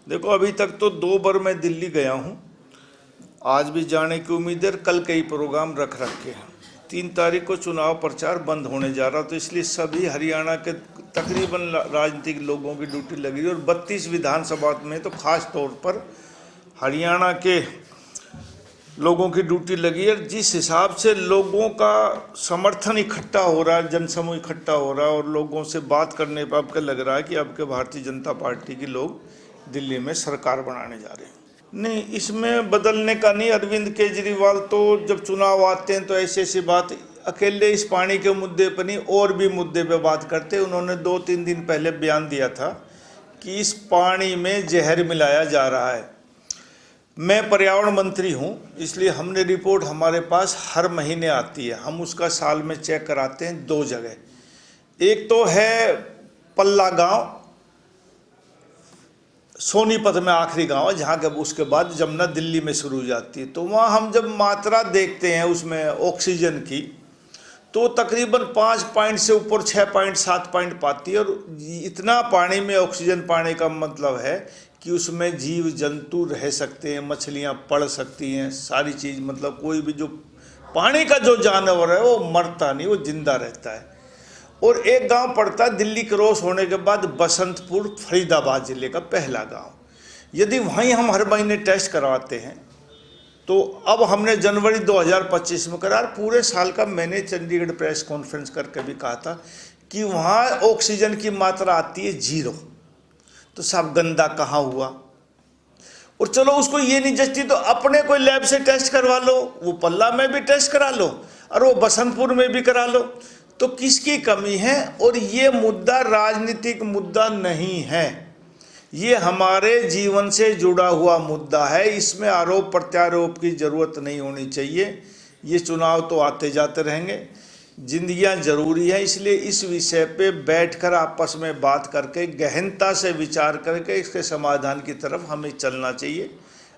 देखो, अभी तक तो 2 बार मैं दिल्ली गया हूँ। आज भी जाने की उम्मीद है। कल कई प्रोग्राम रख रखे हैं। 3 तारीख को चुनाव प्रचार बंद होने जा रहा, तो इसलिए सभी हरियाणा के तकरीबन राजनीतिक लोगों की ड्यूटी लगी है। और 32 विधानसभा में तो खास तौर पर हरियाणा के लोगों की ड्यूटी लगी है। जिस हिसाब से लोगों का समर्थन इकट्ठा हो रहा है, जनसमूह इकट्ठा हो रहा है, और लोगों से बात करने पर आपको लग रहा है कि अब के भारतीय जनता पार्टी के लोग दिल्ली में सरकार बनाने जा रहे हैं। नहीं, इसमें बदलने का नहीं। अरविंद केजरीवाल तो जब चुनाव आते हैं तो ऐसी बात अकेले इस पानी के मुद्दे पर नहीं, और भी मुद्दे पे बात करते हैं। उन्होंने 2-3 दिन पहले बयान दिया था कि इस पानी में जहर मिलाया जा रहा है। मैं पर्यावरण मंत्री हूं, इसलिए हमने रिपोर्ट हमारे पास हर महीने आती है। हम उसका साल में चेक कराते हैं 2 जगह। एक तो है पल्ला गांव, सोनीपत में आखिरी गांव है, जहाँ के उसके बाद जमुना दिल्ली में शुरू हो जाती है। तो वहाँ हम जब मात्रा देखते हैं उसमें ऑक्सीजन की, तो तकरीबन 5 पॉइंट से ऊपर 6 पॉइंट 7 पॉइंट पाती है। और इतना पानी में ऑक्सीजन पाने का मतलब है कि उसमें जीव जंतु रह सकते हैं, मछलियाँ पड़ सकती हैं, सारी चीज़, मतलब कोई भी जो पानी का जो जानवर है वो मरता नहीं, वो जिंदा रहता है। और एक गांव पड़ता है दिल्ली क्रॉस होने के बाद, बसंतपुर, फरीदाबाद जिले का पहला गांव। यदि वहीं हम हर महीने टेस्ट करवाते हैं, तो अब हमने जनवरी 2025 में करा, पूरे साल का मैंने चंडीगढ़ प्रेस कॉन्फ्रेंस करके भी कहा था कि वहाँ ऑक्सीजन की मात्रा आती है 0। तो साहब गंदा कहाँ हुआ? और चलो उसको ये नहीं जचती तो अपने कोई लैब से टेस्ट करवा लो, वो पल्ला में भी टेस्ट करा लो और वो बसंतपुर में भी करा लो। तो किसकी कमी है? और ये मुद्दा राजनीतिक मुद्दा नहीं है, ये हमारे जीवन से जुड़ा हुआ मुद्दा है। इसमें आरोप प्रत्यारोप की जरूरत नहीं होनी चाहिए। ये चुनाव तो आते जाते रहेंगे, जिंदगियां जरूरी है, इसलिए इस विषय पे बैठकर आपस में बात करके गहनता से विचार करके इसके समाधान की तरफ हमें चलना चाहिए।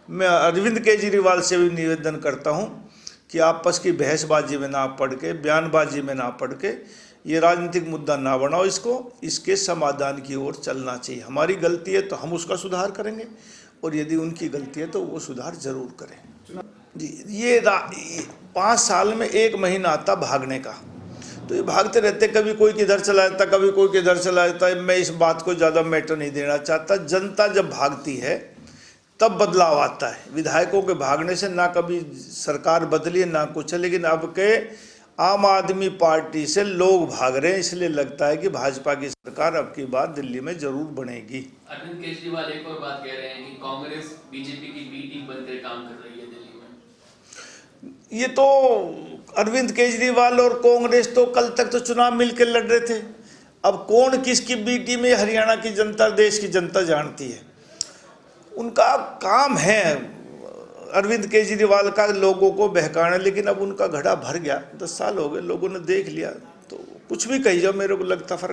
मैं अरविंद केजरीवाल से भी निवेदन करता हूं कि आपस की बहसबाजी में ना पड़ के, बयानबाजी में ना पड़ के, ये राजनीतिक मुद्दा ना बनाओ, इसके समाधान की ओर चलना चाहिए। हमारी गलती है तो हम उसका सुधार करेंगे, और यदि उनकी गलती है तो वो सुधार जरूर करें। जी, ये 5 साल में 1 महीना आता भागने का, तो ये भागते रहते, कभी कोई किधर चला जाता, कभी कोई किधर चला जाता है। मैं इस बात को ज़्यादा मैटर नहीं देना चाहता। जनता जब भागती है तब बदलाव आता है। विधायकों के भागने से ना कभी सरकार बदली है ना कुछ है, लेकिन अब के आम आदमी पार्टी से लोग भाग रहे हैं, इसलिए लगता है कि भाजपा की सरकार अब की बार दिल्ली में जरूर बनेगी। अरविंद केजरीवाल एक और बात कह रहे हैं कि कांग्रेस बीजेपी की बी टीम बनकर काम कर रही है दिल्ली में। ये तो अरविंद केजरीवाल और कांग्रेस तो कल तक तो चुनाव मिलकर लड़ रहे थे। अब कौन किसकी बी टीम है, हरियाणा की जनता, देश की जनता जानती है। उनका काम है अरविंद केजरीवाल का लोगों को बहकाना, लेकिन अब उनका घड़ा भर गया। 10 साल हो गए, लोगों ने देख लिया, तो कुछ भी कही जाओ, मेरे को लगता फर्क